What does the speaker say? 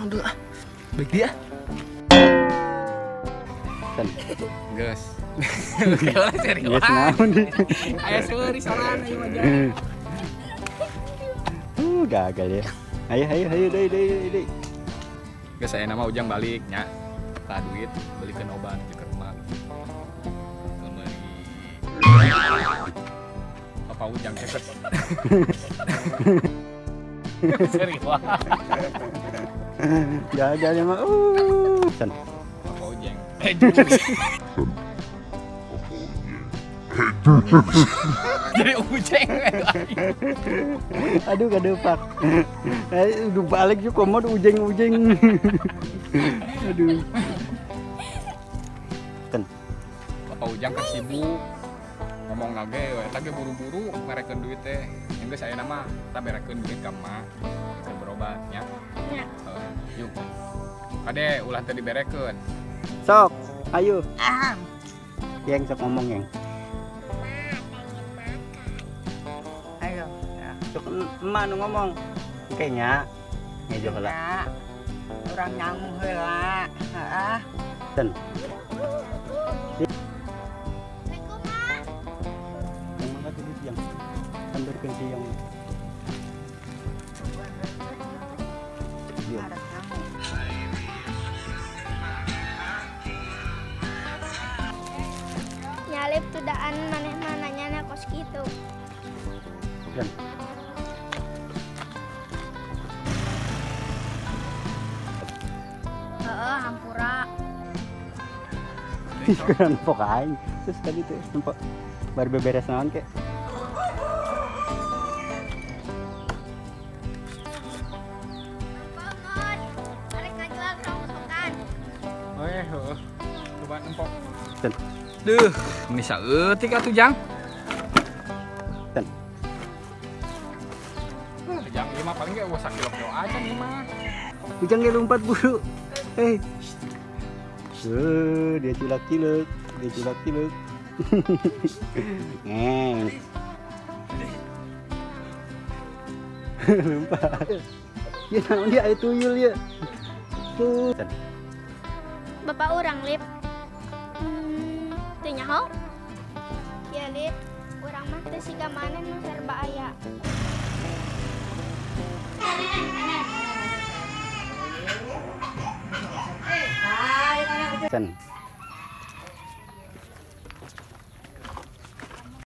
dulu ah. Baik dia. San. Geus. Kalau serius. Geus naon di. Aya seuri sorangan ieu mah. Gagal ya. Ayo deui. Geus saya nama Ujang balik nya. Tah duit belikeun obat ke rumah. Beli. Papa Ujang ceket. Serius. Gagal ya mah. San. Papa Ujang. Jadi Ujang. Aduh kadepak. Udah balik juga komod ujeng. Aduh. Kan. Bapak Ujang kan sibuk. Ngomong lagi, tapi buru-buru merekeun duit teh. Yang geus saya nama, kita berekeun duit ka emak. Keur berobat nya. Ya. Yuk. Kade ulah teh diberekeun. Sok, ayo. Yang sok ngomong yang. Ayo, ya. Sok emak nu ngomong. Kayaknya ngejo heula. Ya. Urang nyamung heula. Heeh. Ten. Assalamualaikum, Ma. Yang mangga tadi siang. Sambarkeun siang. Iya. Ada nyamung. Nyalip tudaan maneh mananya na kos kitu. Ten. Heeh, hampura. Kurang empok aing. Terus tadi tuh empok baru beberes naon kek. Banget. Arek ngajual kerongsokan. Heuh. Coba empok. Ten. Duh, ini saeutik atuh Jang. Ten. Jang ieu mah paling ge eueuh sakilo-kilo aja nih mah. Ujang ge lompat buru. Dia cilak-ciluk. Ngeng. Lompat. Ya naon dia aya tuyul ya. Tuh. Bapak urang lip. Teu nyaho? Ya lip, urang mah teh siga maneh nu serba aya. Sen.